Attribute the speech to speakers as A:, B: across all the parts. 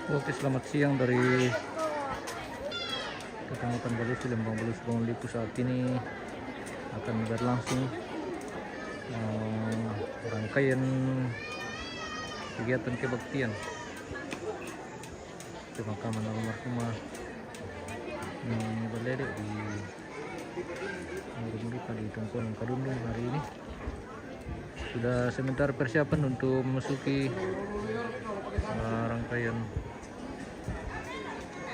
A: Oke, selamat siang dari Kecamatan Balusi, Lembang Balus, Bangun Lipu. Saat ini akan berlangsung rangkaian kegiatan kebaktian pemakaman almarhumah Balede di Muruka di Tongkonan Kadundung. Hari ini sudah sementara persiapan untuk memasuki rangkaian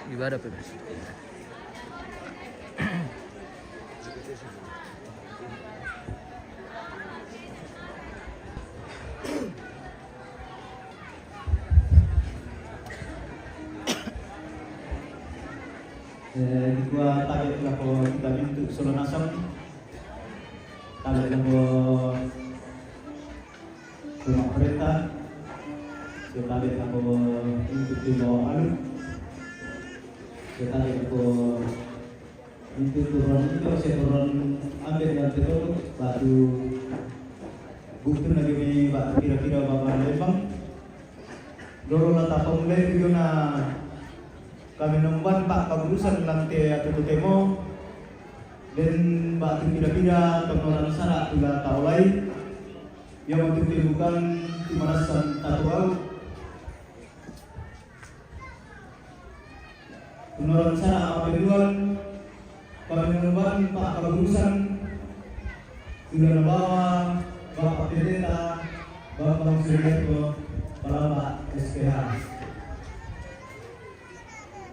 A: ibadah PBS.
B: Gua tarik ko kita bentuk solonasam tarik ko rumah perintah so tarik ko untuk dibawa alun so tarik ko itu turun itu saya turun ambil dan itu baru bukti lagi ni bak kira-kira bapak Lembang dorong lata pemulai video na kami nomban Pak Kaburusan lantai atau temo dan batu pira-pira pengelolaan sana juga tahu lain yang untuk dilakukan di marasan tatuau pengelolaan sana apa duluan kami nomban Pak Kaburusan juga membawa Bapak Pendeta Bapak Suriato Palapa SPH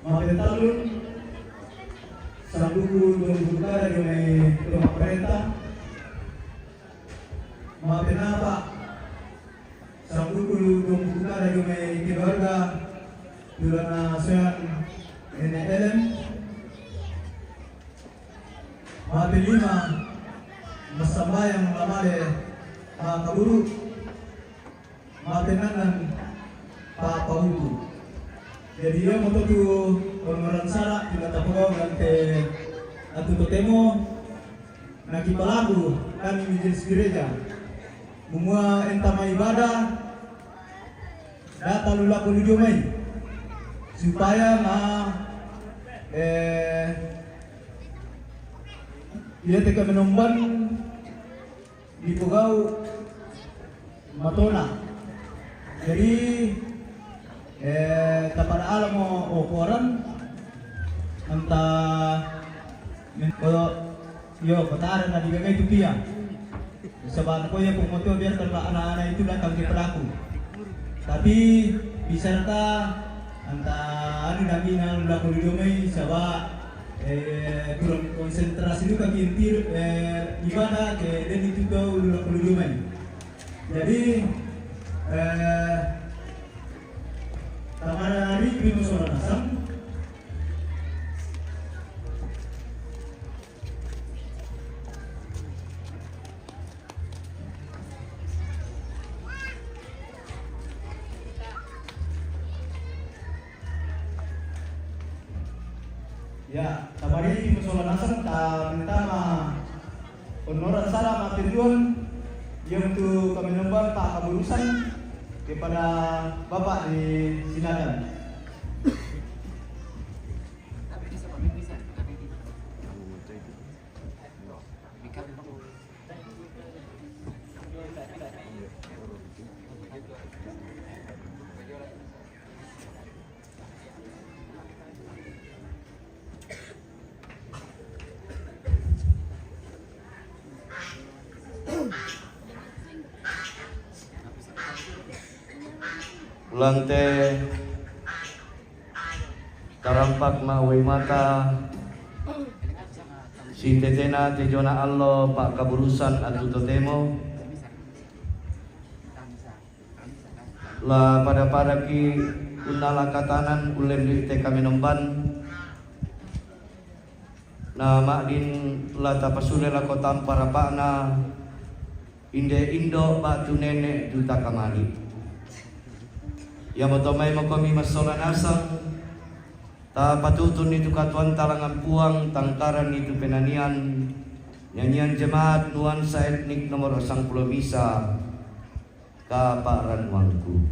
B: Mapetalun Sambuku Dungbuka dari rumah perintah Mapenapa Sambuku Dungbuka dari keluarga Dulana Sean Nenek Ellen Mapenlima Masambayang Lamale Kaburu Mapenanan Pak Pautu. Jadi yang untuk pengeluaran syarat juga tapau nanti atau temo naki pelaku kami majelis gereja semua entama ibadah data lula kulujumai supaya ia teka menomban di Pugau Matona. Jadi kepada alam o koran anta yo petara na digagay itu dia sebab ko ya pemoto biar tanpa anak-anak itu datang ke pelaku tapi bisa ta anta anu nami nang laku dumay sabab kurang konsentrasi itu kaki intir ibadah ke dan itu kau laku dumay jadi Tamara hari Bimo Solanasam ya, tamari Bimo Solanasam ta minta honoran sara mapiduan yang untuk kami nombor Pak Kaburusan kepada Bapak di Sinadan.
C: Ulang teh karampak mawai mata si tetena tejona Allah Pak Kaburusan atu totemo la pada ki unala katanan ulen di te kami nomban na makdin la tapasule la kotam para pakna inde indo batu nenek duta kamali yang motomay mo kami masolan asam ta patutun itu katuan talangan puang tangkaran itu penanian nyanyian jemaat nuansa etnik nomor 10 bisa kaparan wangku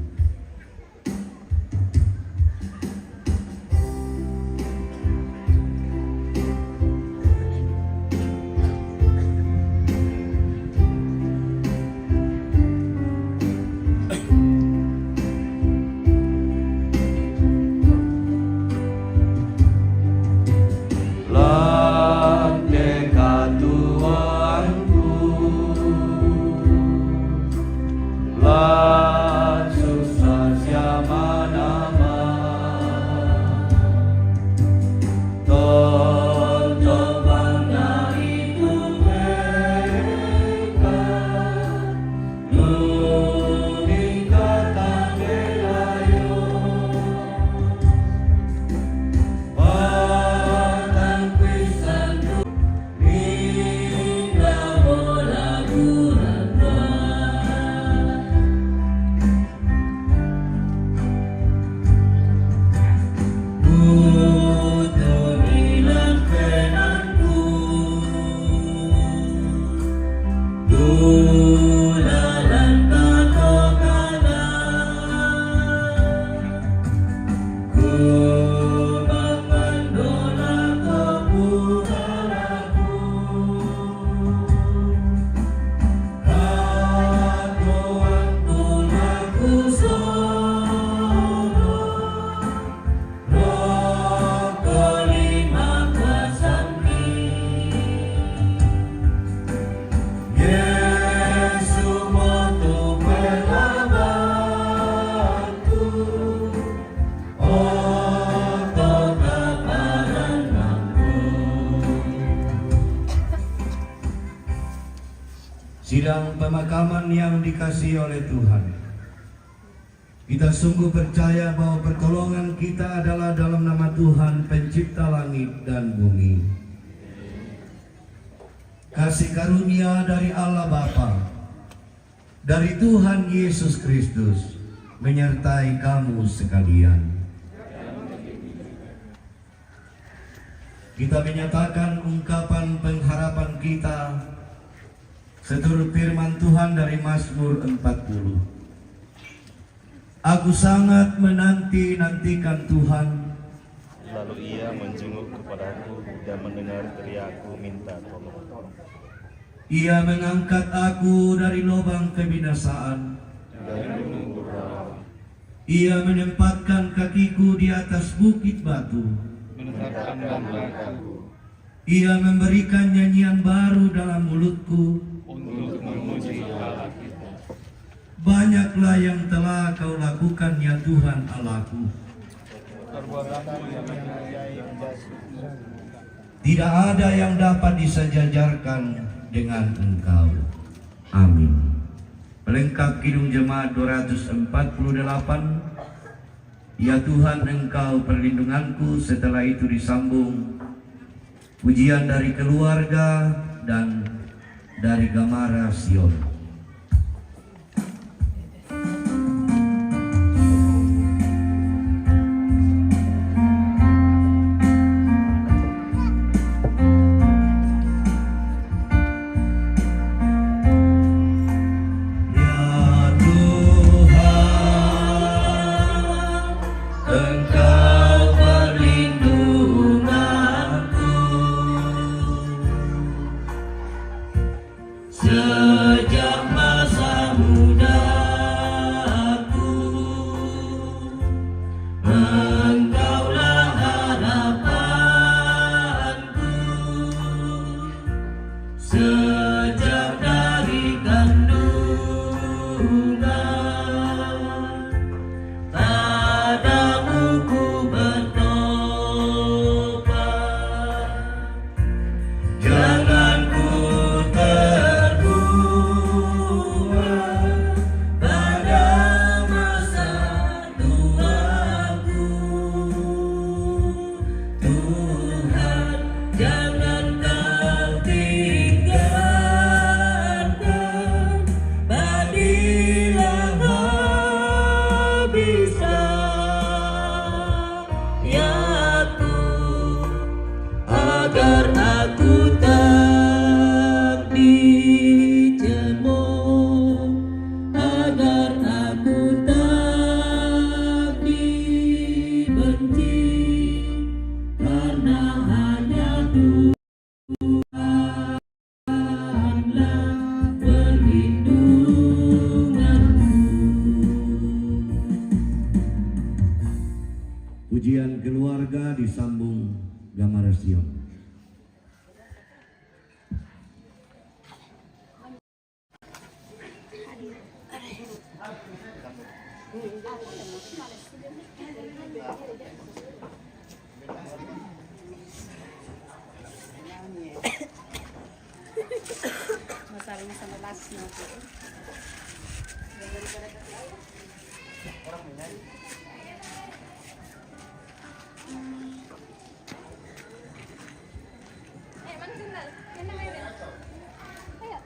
C: Sidang pemakaman yang dikasihi oleh Tuhan, kita sungguh percaya bahwa pertolongan kita adalah dalam nama Tuhan pencipta langit dan bumi. Kasih karunia dari Allah Bapa, dari Tuhan Yesus Kristus menyertai kamu sekalian. Kita menyatakan ungkapan pengharapan kita seturut firman Tuhan dari Mazmur 40. Aku sangat menanti-nantikan Tuhan,
D: lalu ia menjenguk kepadaku dan mendengar teriakku minta tolong.
C: Ia mengangkat aku dari lubang kebinasaan. Ia menempatkan kakiku di atas bukit batu. Ia memberikan nyanyian baru dalam mulutku. Banyaklah yang telah kau lakukan ya Tuhan Allahku. Tidak ada yang dapat disejajarkan dengan Engkau. Amin. Pelengkap Kidung Jemaat 248. Ya Tuhan, Engkau perlindunganku. Setelah itu disambung pujian dari keluarga dan dari Gamara Sion.
B: Sejak masa mudaku, Engkaulah harapanku. Sejak dari kandungan, padamu ku bertobat. Jangan ku agar aku tak dicemooh, agar aku tak dibenci, karena hanya Tuhanlah perlindunganku.
C: Pujian keluarga disambung Gamara Sion.
E: Masalahnya sama lasnya tuh.
F: Mana sendal? Yang namanya Bel? Ayo.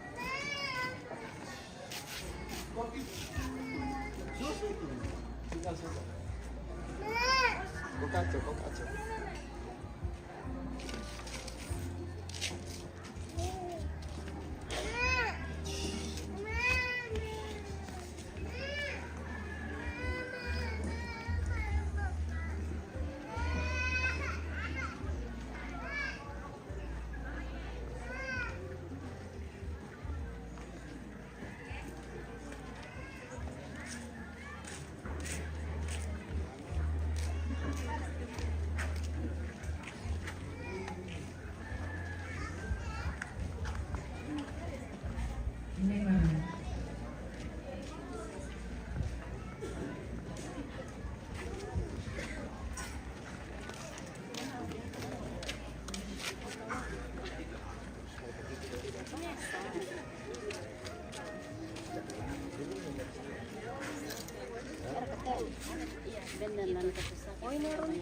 A: Mana Bang?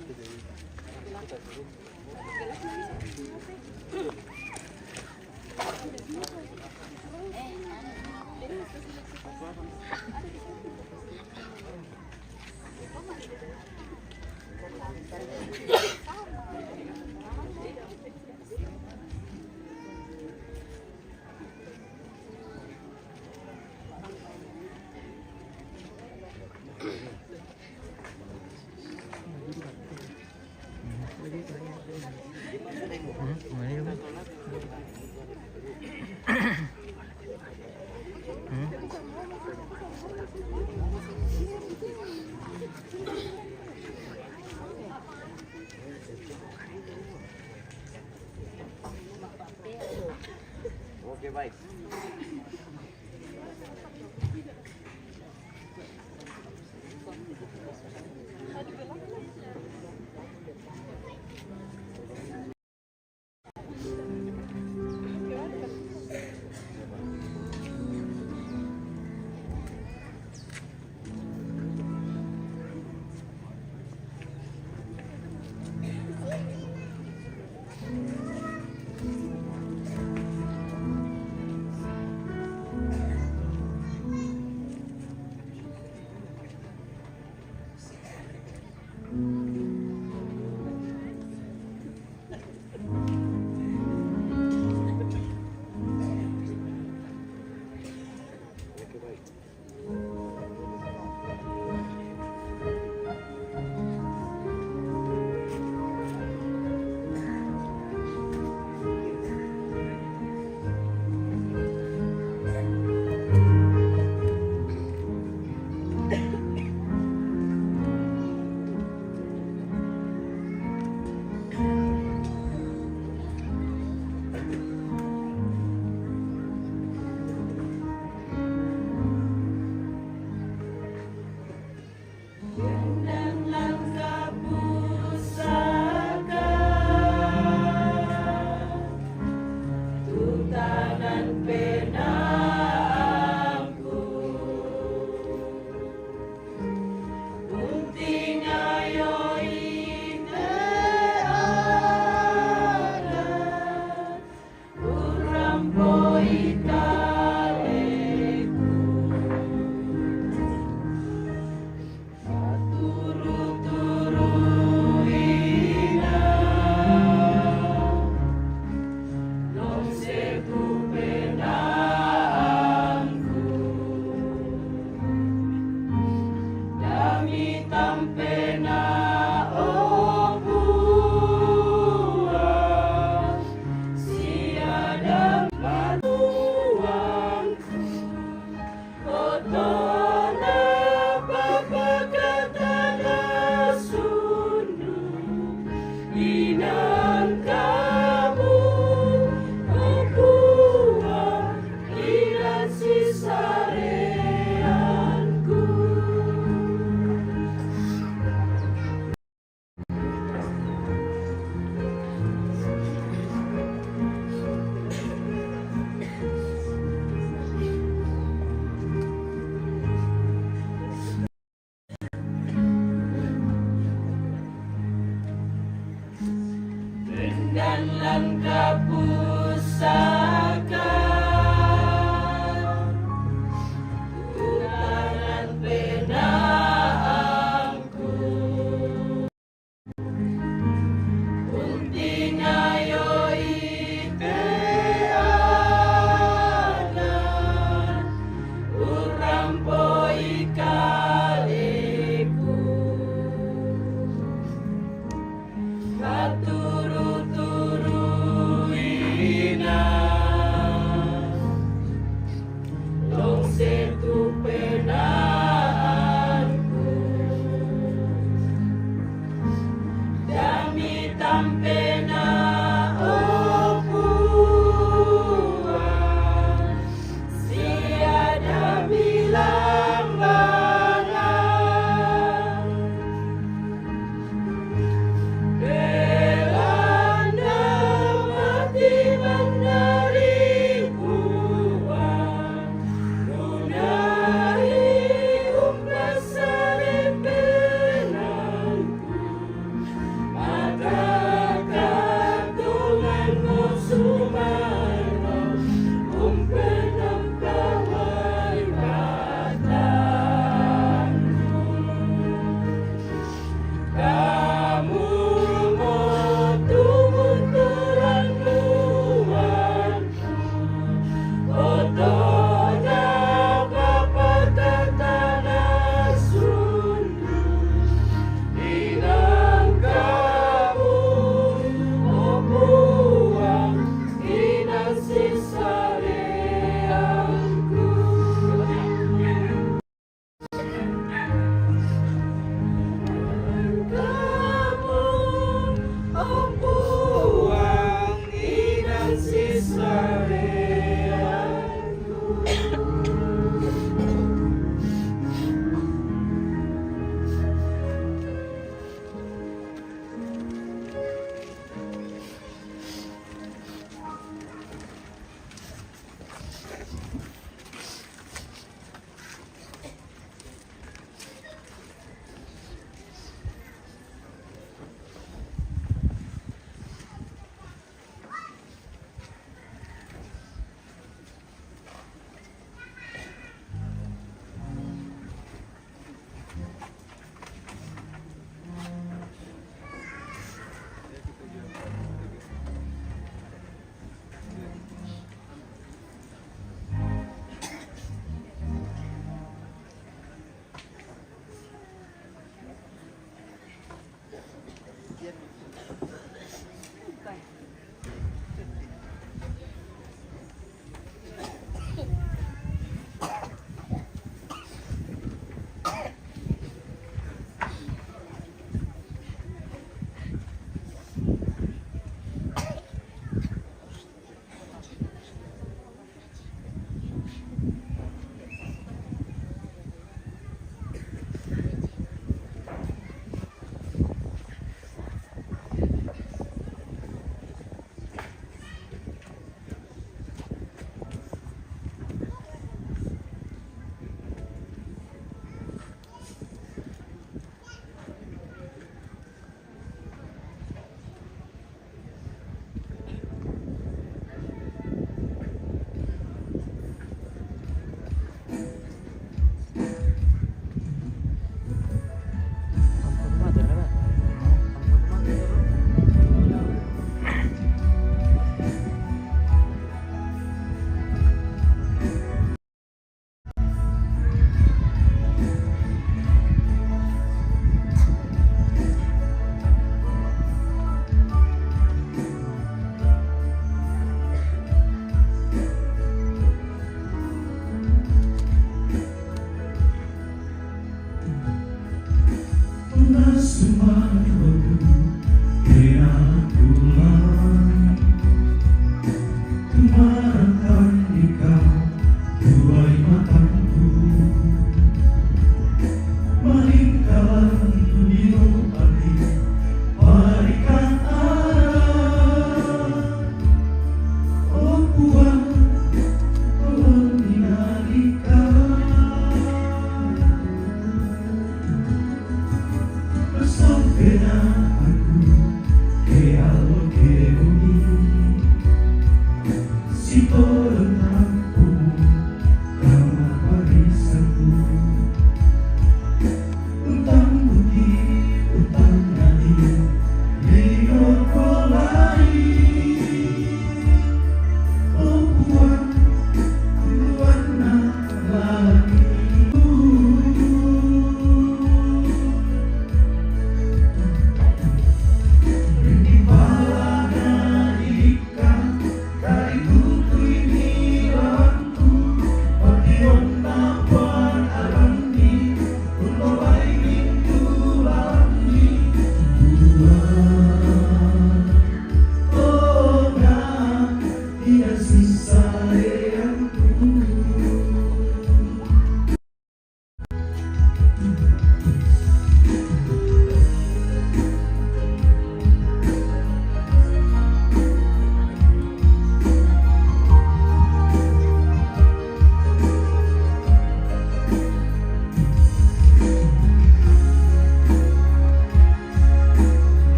C: Oke, baik.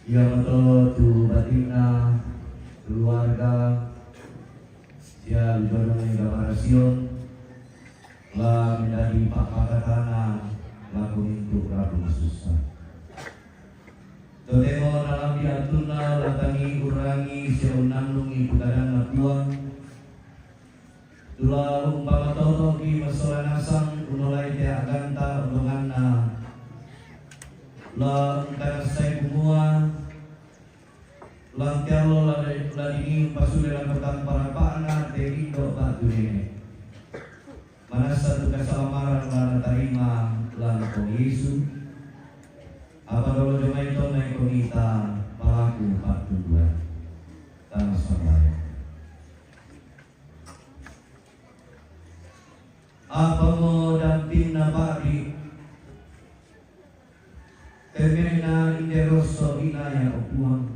C: Yang betul tu batina keluarga yang jodoh yang rasion lah menjadi pak pakatana laku untuk rabu susah. Totemo dalam diatuna latangi urangi seunandungi pekadang tuang. Tula umpama toto ki masalah nasang unolai dia aganta untunganna la kana sai kumua lang tialo la dini pasule la kotang para pana te indo batu ini manasa tu kasalamaran la tarima lang kong Yesu apa dolo jomai to nai komita palaku batu dua tanah sabaya apa mo dan timna bari Temena inderoso inaya opuang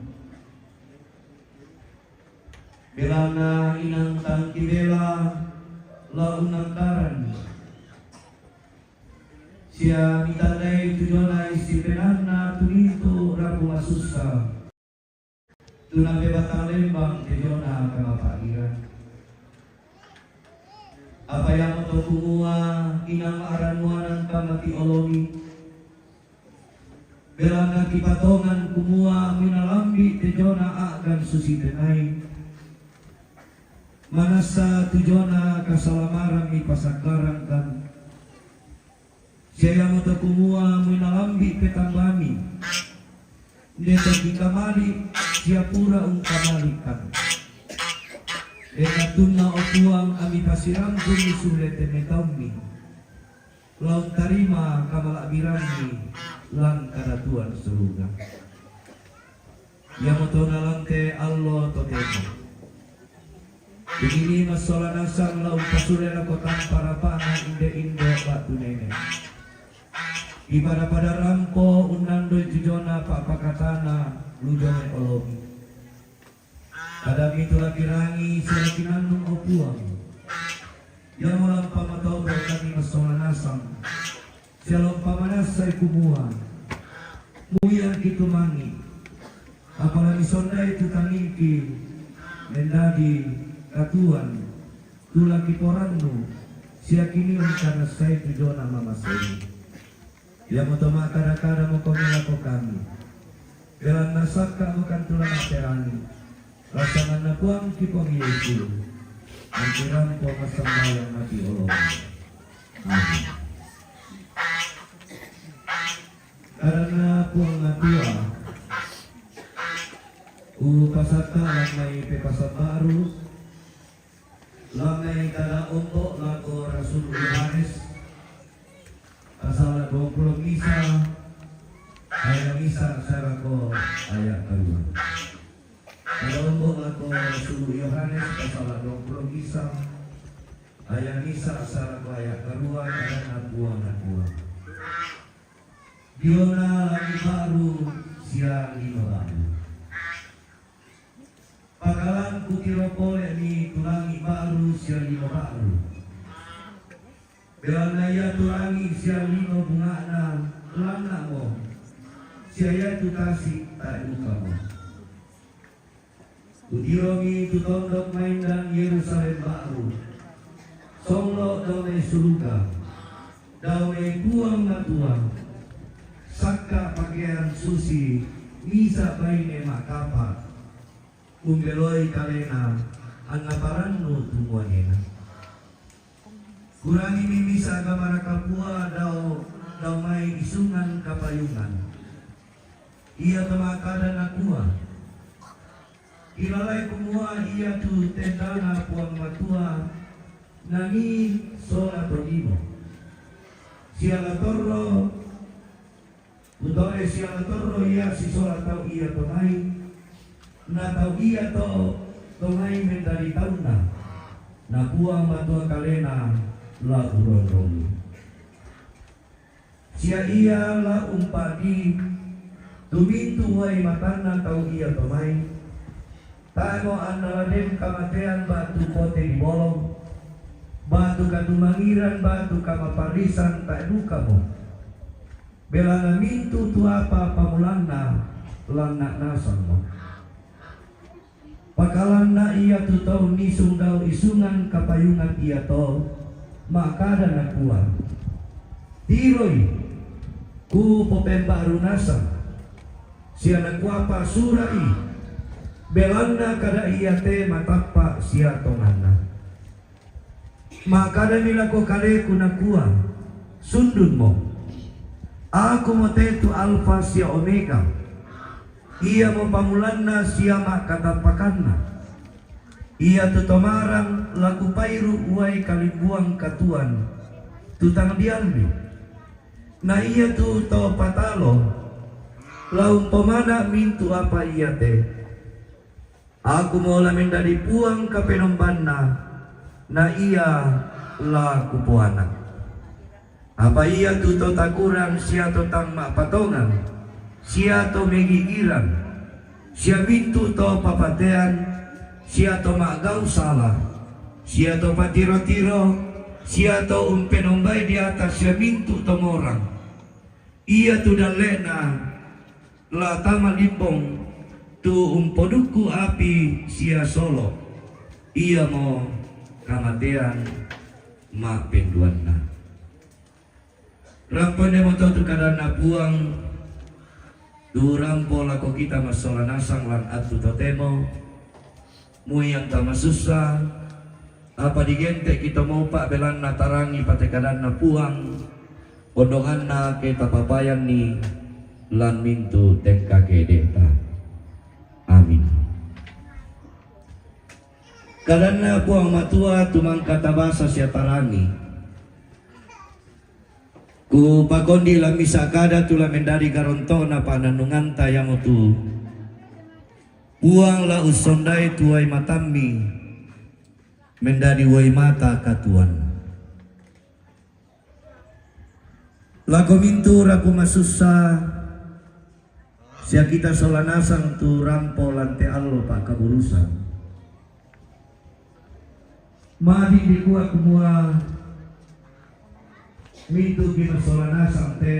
C: Belana inang tangki bela la unangkaran Sia mitandai tujonai si penana tunito rabu masusa Tunabe batang lembang tejona kama pakiran Apa yang untuk kumua inang aranuanan kama ti olomi Belana kipatongan kumua minalambi tejona akan susi tenai Manasa tujona kasalamaran ipasakaran kan Siya mo to kumua minalambi petambami Neto kikamali siya pura kamalikan Denatuna opuang amipasiram kuni sulete metami Laut tarima kamalabirami lang karatuan surga. Yang motona lang te Allah totemo. Begini masalah nasang laut pasurela kotang para pana inde batu nene. Ibadah pada rampo unando jujona pak pakatana lujone olomi. Kadang itu lagi rangi selakinanung opuang. Yang malam pamatau berkati masalah nasang. Shalom pamanasay kumua Muyang kitumangi Apalagi sondai tutangingki Mendadi katuan Tulaki porannu Siakini karena saya tujona mama saya Yang motoma kada-kada mo komilako kami Belan nasaka bukan tulang aterani Rasangan na buang kipong Yesu Angkiran po masambayang mati Allah Amin Karena puang natua Upasata lamay pepasat baru Lamay kada ompok lako Rasul Yohanes Pasal 20 misa Ayat misa sarako ayat kedua Kada ompok lako Rasul Yohanes Pasal 20 misa Ayat misa sarako ayat kedua Karena puang natua Diona lagi baru siang lima baru Pakalan kutiropo yakni tulangi baru siang lima baru Belanaya tulangi siang lima bungana lana mo Siaya tutasi tak luka mo Utirongi tutondok main dan Yerusalem baru Songlo daunai surga Daunai buang na tuang Saka pakaian susi Misa baine makapa Umbeloi kalena Angaparannu tumuanena Kurangi mimisa gamara kapua Dau mai isungan kapayungan Ia temakadan akua Ilalai kumua ia tu tendana puang matua Nani sola prodimo Siala torro Utore siang torro ia si sola tau ia tomai na tau ia to tomai mendari tauna na buang matua kalena la urong sia ia la umpadi tumintu wai matana tau ia tomai tago analaden kamatean batu pote di bolong batu katumangiran batu kamaparisan tak duka mo Belana mintu tu apa pamulana lan nak nasan mo. Pakalan na iya tu tau nisung daw isungan kapayungan iya to, makada na kuwa. Tiroy, ku popemba arunasan, siya nagwapa surai, belanda kada iya te matapa siya tongana. Makada nila ko kare ku nakuha, sundun mo. Aku mo tetu alfa siya omega. Ia mo pamulan na siya makatapakan na. Ia tutomarang laku pairu uai kalibuang katuan. Tutang dialmi. Na ia tu to patalo. Laung pemana mintu apa ia te. Aku mo lamin dari puang kapenomban na iya laku puanak. Apa ia tu to takurang siya to tang mapatongan, siya to megigiran, siya mintu to papatean, siya to magaw salah, siya to patiro-tiro, siya to umpenombay di atas siya mintu to morang. Ia tu dalena la tama limbong tu umpoduku api siya solo. Ia mo kamatean ma penduan na. Rampone mo to kada na puang durampo lako kita masola nasang lan atu totemo muyang tamasusa apa digente kita mau pak belan na tarangi patekadan na puang pondongan na ke tapapayan ni lan mintu tengka kedeta. Amin. Kadana puang matua tumang katabasa siya tarangi. Ku pakondi la misakada tula mendari garontona pananungan tayamu tu. Uang la usondai tuai matami mendari wai mata katuan. Lako mintu raku masusa sia kita solanasang tu rampo lante allo pak kaburusan. Madi di kuat kumua mintu kita solanasang te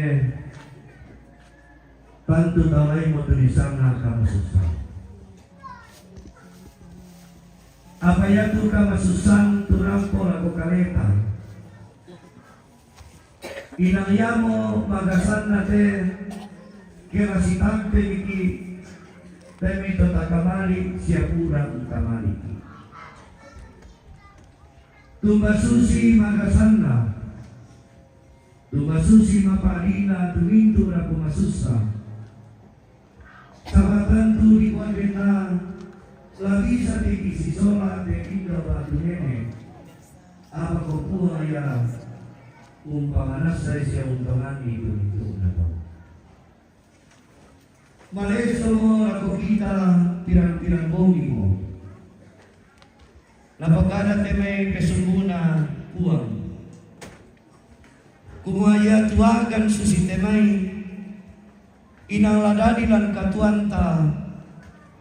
C: tantu talai mo tulisana kamu susah. Apa ya tu kamu susah tu rampo laku kaleta. Inang yamo magasan na te kira si tampe iki temito takamali siapura utamali. Tumbasusi magasan na Tumasusi maparina tumintu raku masusa. Sabatan tu di kuadena labisa di kisi sola de indo batu nene. Apa kopua ya umpamanasa siya untongan itu nato. Maleso raku kita tirang-tirang bongi mo. Napakada temay kesunguna puang. Kumaya tuagan susi temai inang ladadi lan katuanta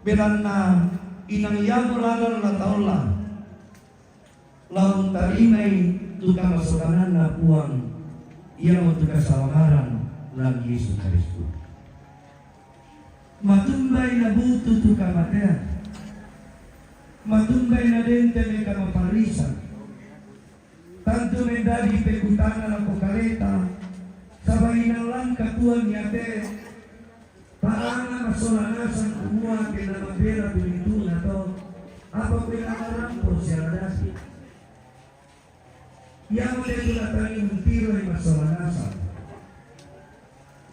C: belanna inang yamulalan lataola laung tarimai tukang masokanan na puang ia mau tukang salamaran lan Yesus Kristus matumbay na buto tukang matea matumbay na dente may kamaparisan tanto mendadi pekutana la kokaleta sabay na lang katuan yate paana masolanasan kumua kinamabera tulitu na to apa pinakaram po siya dasi yang letulatani muntiro ay masolanasan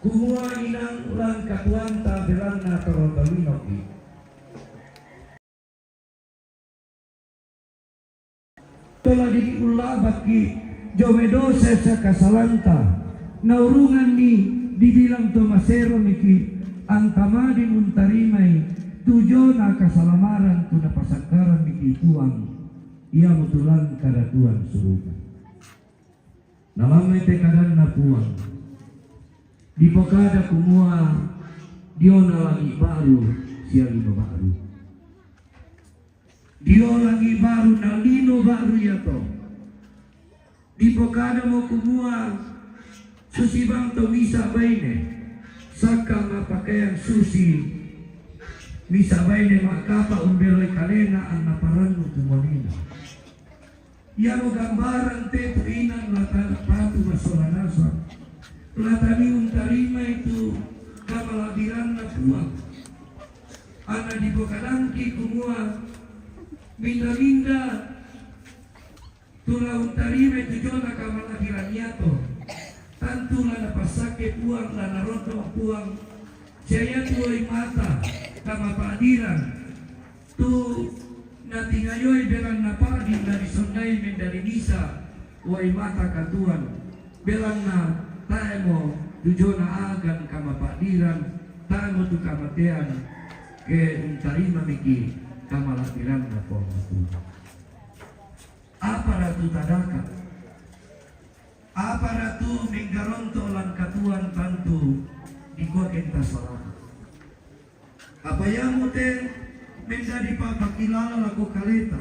C: kumua inang lang katuan tabilan na torotawinoki. Telah diulah bagi jomedo sesa kasalanta naurungan ni dibilang tomasero miki ang tamadin untarimay tujo na kasalamaran tu napasakaran miki tuang ia mutulang kadatuan suruga nalamay tekadan na puang di pokada kumua dio na lagi baru siya lima baru Dio lagi baru na lino baru ya to. Di pokada mo kumua susi bang to misa baine. Saka mapakaian susi
G: misabaine makapa umbeloi kalena ang naparanu tumonina. Yamo gambaran te tuinan latapatu masolanasa. Latani untarima itu kamalabiran na puang. Ana di bokanangki kumua minda-minda tula untarima itu jona kamalabiran yato. Tantu lana pasake puang lana roto puang. Saya tuai mata kama paadiran tu natingayoy belang napadi dari sondai men dari nisa wai mata katuan belang na taemo tujona agan kama paadiran taemo tu kamatean ke untarima miki kama latiran na po apa ratu tadaka apa ratu menggaronto lang katuan tantu ikaw kita salah. Apa yang mute menjadi papakilala lako kaleta.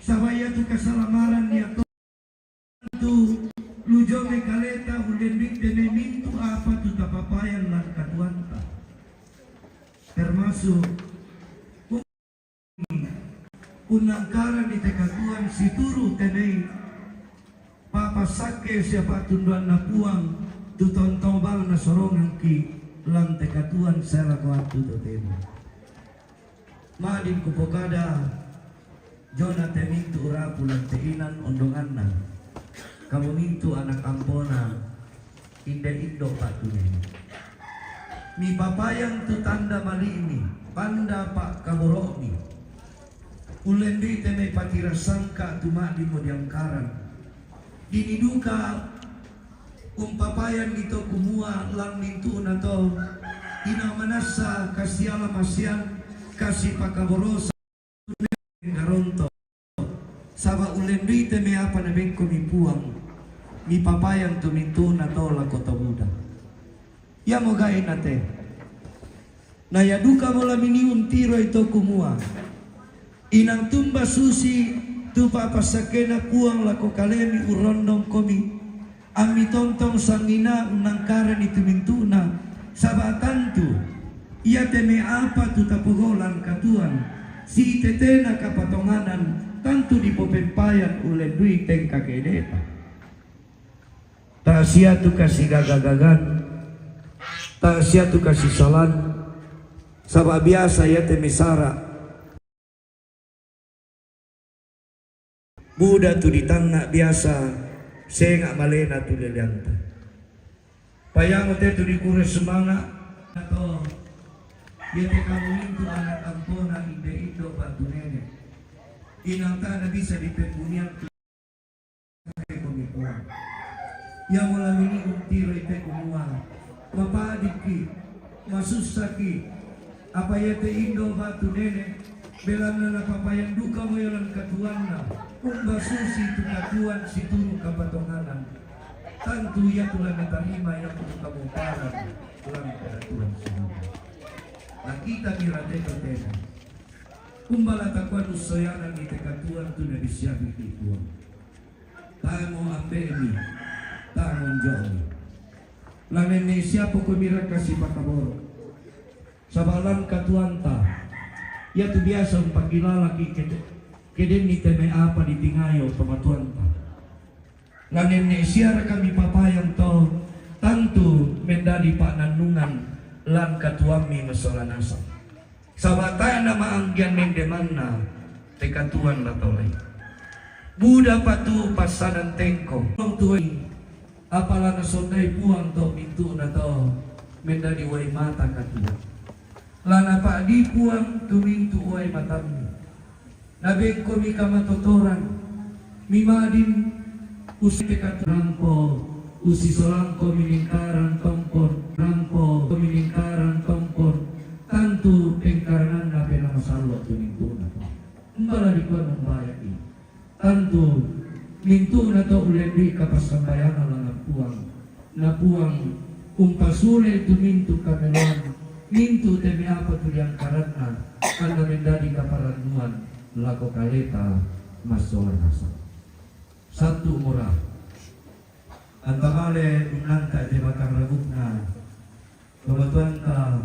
G: Sabaya tu keselamaran niya tu lujome kaleta ulendik dene mintu apa tu tapapayan lang katuanta. Termasuk unangkaran di tekatuan situru tenei papa sake siapa tunduan na puang tutontong bang na sorongan ki lang tekatuan sela kuatu to temo madin kupokada jona temintu urapu lang teinan ondongan na kamu mintu anak ampona indo patunin mi papayang tu tanda mali ini panda pak kaboromi ulendi teme patira sangka tumadi mo diangkaran diniduka papayan ito kumua lang mintu na to inamanasa kasiala masyan kasi pakaborosa garonto saba ulendi teme apa na bengko mi puang mi papayan tu mintu na to la kota muda ya mo gain nate na yaduka mo la miniun tiro ito kumua inang tumba susi tu papasakena puang la ko kalemi urondong komi ami tontong sangina unangkaran itu mintuna sabatan tu ia teme apa tu tapugolan katuan si tetena kapatonganan tantu di popempayan ule dui tengka kedeta tak sia tu kasih gagagagan tak sia tu kasih salan sabab biasa ia teme sara Buddha tu di tanah biasa saya nggak malena tu lelianta. Payang ote tu dikure semangat atau dia kamu itu anak ampona ide indo batu nenek. Inang tak bisa dipembunian tu pemipuan. Yang malam ini untiro ite kumua. Mapadiki, masusaki. Apa ya te indo batu nenek. Belang na papayang duka mo yalang katuan na. Umba susi tu katuan si turu kapatonganan. Tantu ya tulang natarima yang untuk kabuparan tulang katuan semua. Nakita mirate kotena. Kumbala takuan usoyanan ni tekatuan tu na disyabi kituan. Tamo apemi, tamo joni. Lanen ni siapa kumira kasih pakaboro. Sabalan katuan ta. Ya tu biasa umpagilala keden ni teme apa ditingayo pamatuan pa. Lanen ni siara kami papayang to tantu mendadi pak nanungan lan katuami masolanasa. Sabataya na maanggian mendemanna te katuan latolay. Buddha patu pasanan tengko. Ang tuway apala na sonday puang to mintu na to mendadi way mata katuan. Lana pa di puang tumintu uay matamni. Nabeg ko mi kamatotoran. Mimadin usi tekatrampo. Usi solangko miningkaran tongkor. Rampo miningkaran tongkor. Tantu pengkaranan na penamasalo tumintu na to. Mbala di ko nang bayak ini. Tantu mintu na to ulendi kapasambayanan lang puang. Na puang umpasule tumintu kamelan. Mintu temi apa tu yang karena karena mendadi kaparanuan lako kaleta masolan hasa satu murah antamale unanta de bakang rabukna kebetulan ka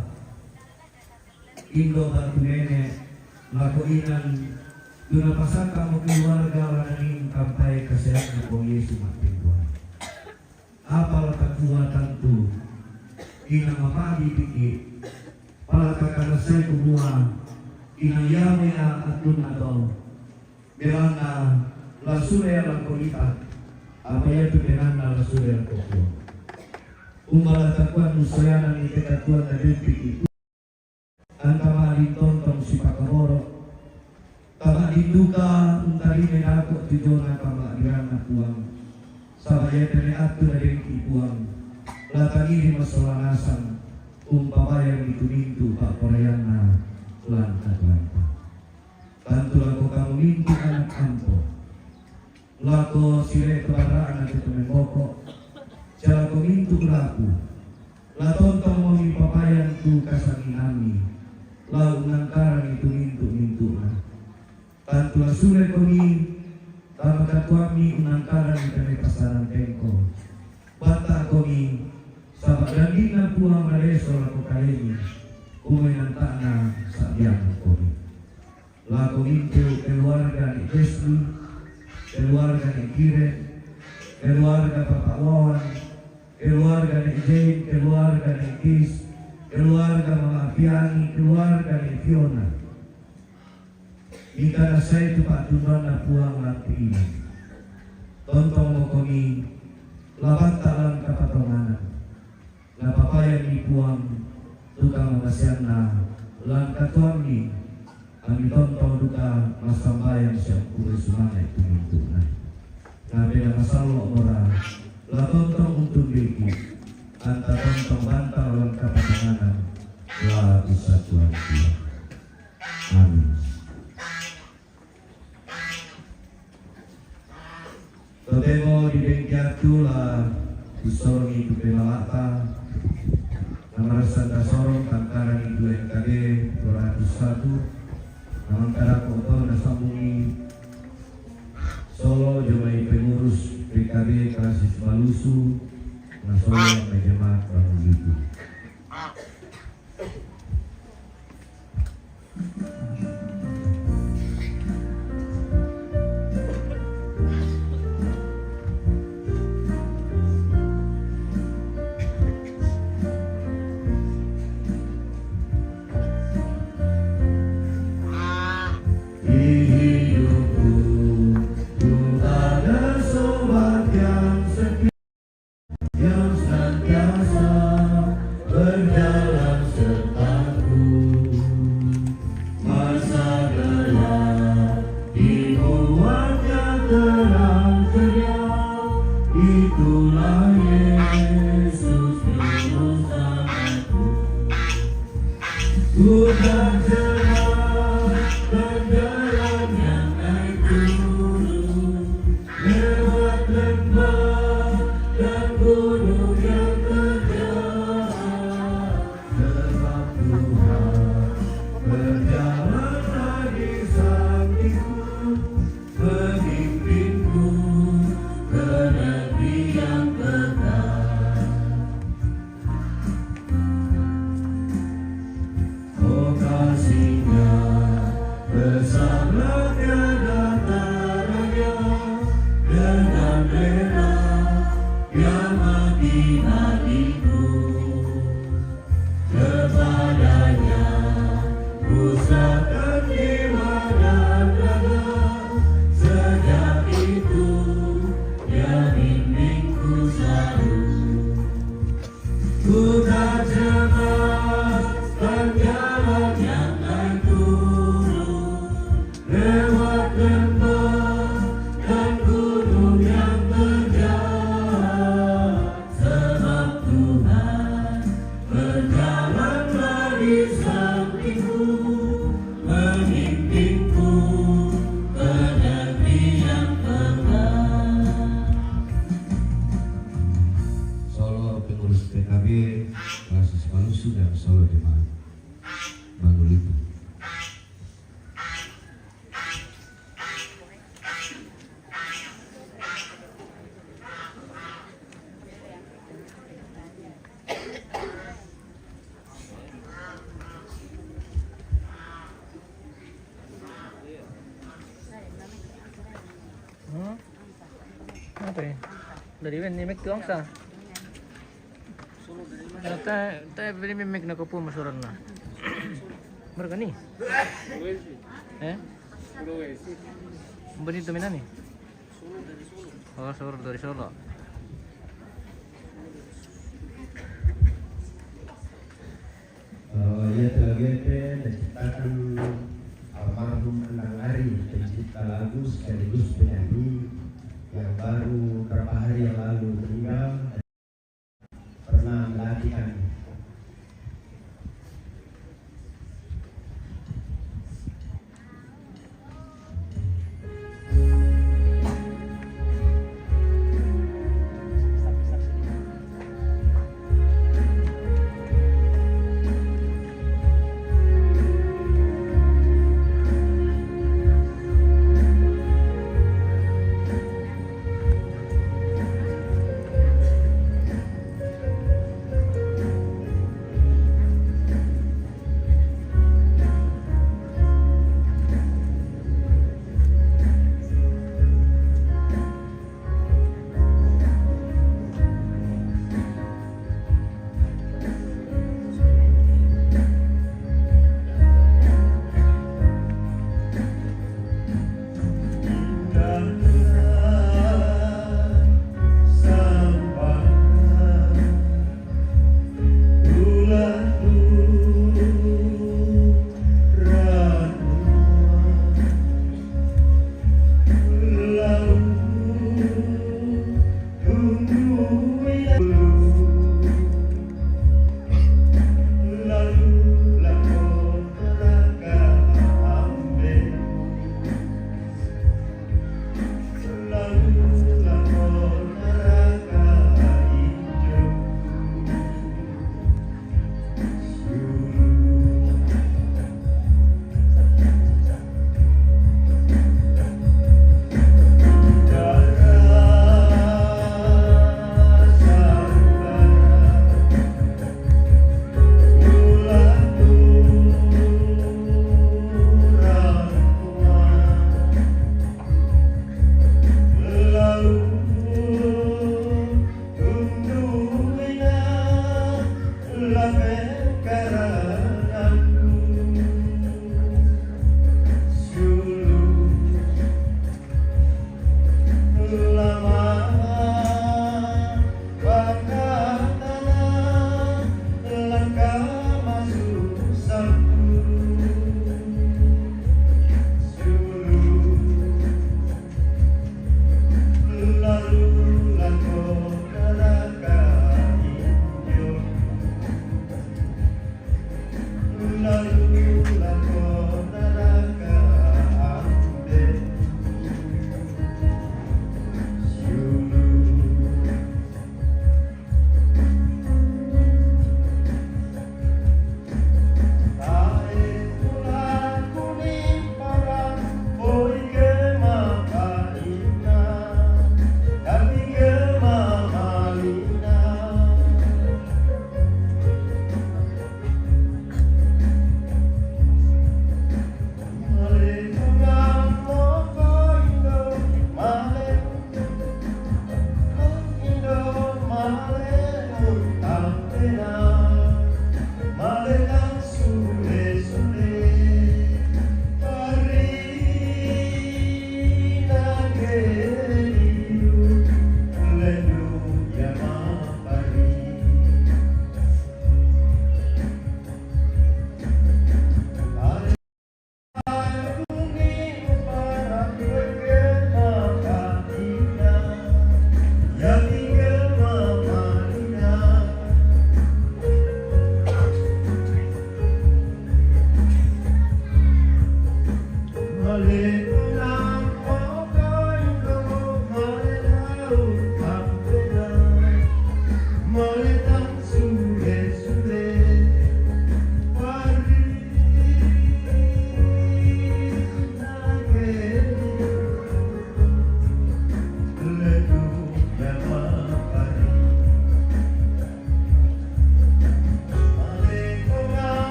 G: Indo Batu Nene lakuinan duna pasaka mo keluarga lananing kampai kesehatan po Yesus matingguan. Apal kekuatan tu ina mapadi piki pala kakanasay kumua ina yame na atun ato bilana lasure lang kulita apa ya tu bilana lasure lang kuku umbala takuan musayana ni ketatuan na piki antama tonton si pakamoro tama diduga untari menako tujona kama dirana puang sabaya tene atu dari ipuang latangiri masolanasan umpamayang itu pak porayana lanta tantu lako kamu mintu anak ampo lako sire kebaraan atau pememboko cara ko mintu laku latontong mo mipapayang tu kasanginami lau nangkarang itu mintu na tantu lasure ko mi tama katuami unangkarang itane pasaran tengko bata ko mi sabak dandina puang naleso lako kalemi umay ng tana sa biyang ko mi lako mintu keluarga ni Jesli keluarga ni Kire keluarga Papa Wawan keluarga ni Jane keluarga ni Kis keluarga Mama Piani keluarga ni Fiona ika na saya itu Pak Tunan na puang lampiinan tontong mo kami labat talang kapatonganan napapayan ni puang tukang mamasyan na lang katuang ni kami tontong duka masambayan siya kuri sumangay tumintunan nabi na masalo mora la tontong untuk beki anta tontong bantal lang kapatonganan la bisa Tuhan dia amin. Totemo di bengkiatu la disorong itu pemalata nama santa sorong tangkaran itu NKG 201 nama kara kotor na sambungi Solo jomai pengurus PKB Kasis Malusu na Solo may jemaat Bangulitu.
A: Apa ya? Dari mana ni mek tuang sa? Tay beli mek na ko po masuran na. Mereka ni? Eh? Bonito mina ni? Oh, Solo dari Solo.
B: Ia tergete menciptakan almarhum Endang Ari, pencipta lagu sekaligus penyanyi yang baru beberapa hari yang lalu meninggal, pernah melatih kami.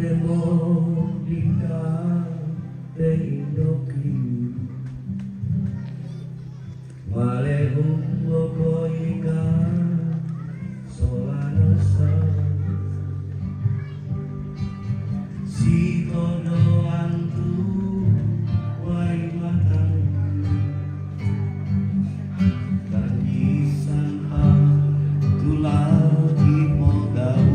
G: demo dika de indoki wale ungo ika solanosa si kono antu wai matang kaki sangha tulagi modau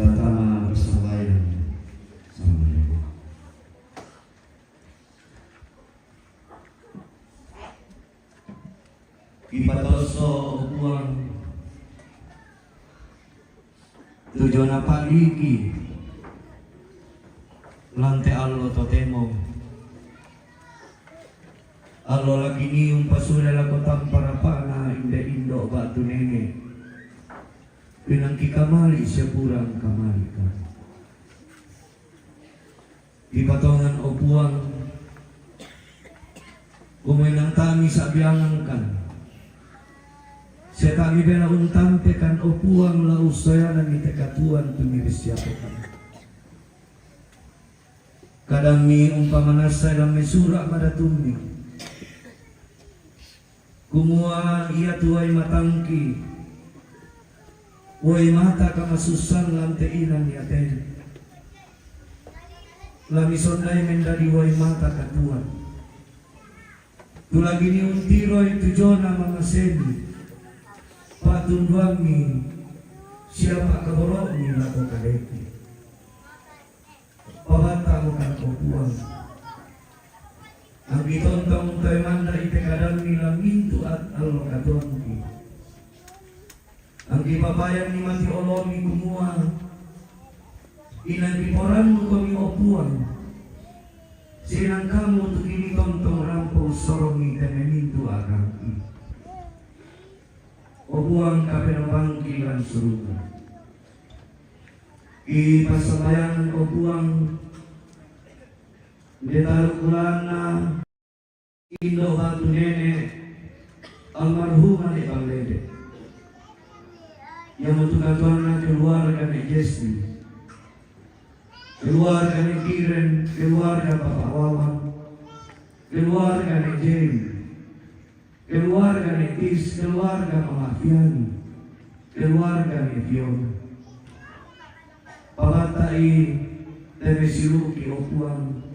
C: pertama bersembahyang sama Ibu. Kipatoso uang tujuan apa lagi lantai allo totemo
G: Alo lagi ni pasule la kota parapana inde indo batu nene. Pinangki kamali siya purang kamali ka. Di patongan o puang kumainang tami sa biyangan kan. Siya tami bela untampe kan o puang la usaya na ni tekatuan tumiris siya po kan. Kadang mi umpamanasay lang may sura madatumi. Kumuha iya tuay matangki. Uy mata ka masusan lanteinan ni aten. Lamison na mendadi uy mata katuan. Tulagi ni untiroy tujona mga seni. Patunduang ni siapa kaborok ni lako kadeki. Pabata mo kan kupuan. Ang itontong tayo manda itekadang nila mintu at alokatuan ki. Ang ipabayan ni mati olomi kumuha. Inangiporan mo kami opuan. Sinang kamu tu kini tontong rampong soromi tememintu agam ki. Opuang kapenabangki lan surga. Ipasabayan opuang detarukulana Indo batu nene almarhumah di Bangladesh yang mentukatuannya keluarga di Jesti, keluarga di Kiren, keluarga Bapak Wawan, keluarga di Jem, keluarga di Tis, keluarga Mama Fiani, keluarga di Fiona. Pabatai temesiruki opuang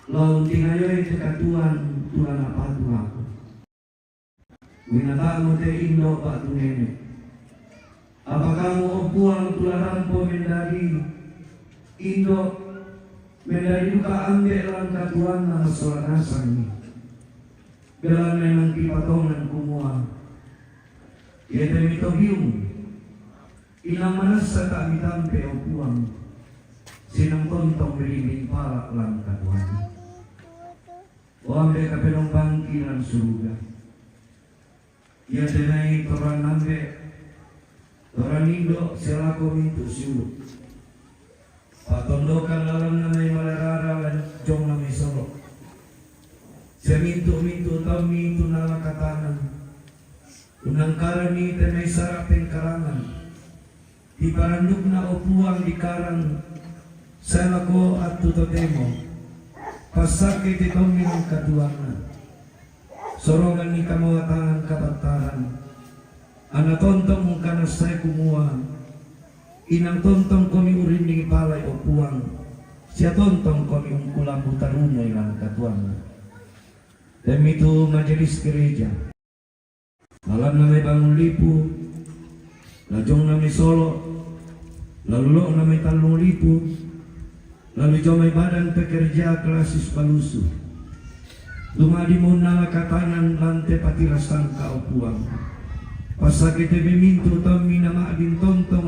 G: laut tingayoy tekatuan tulan apatu aku. Winatamu te indo batu nene. Apa kamu opuang tularampo mendari indo mendari duka ambil lang katuan na masolanasan ni. Belan memang kipatongan kumua. Yete mitogium. Ilang manas sa kami tampe opuang. Sinang tontong berimbing para lang katuan. O ambe kapelong bangki lan surga. Ia denai toran ambe toran indo selako mintu siuluk. Patondokan lalang namai malarara lan jong namai solo. Semintu-mintu tau mintu nala katanan. Unangkaran ni temai sarapeng karangan. Di paranduk na opuang di karang selako at tutotemo. Pasakit itong minang katuangan. Sorongan ni kamawatangan kabantaran. Anatontong mong kanasay kumuha. Inang tontong kami urin ni palay o puwang. Siya tontong kami ungkulang butarunay lang katuangan. Demi itu majelis gereja. Malam na may bangun lipu. Lajong na may solo. Lalulo na may 3,000. Lalu jomai badan pekerja klasis palusu. Lumadi mo na katanan lante patirasan ka opuang. Pasakit ebe mintu tami na maadin tontong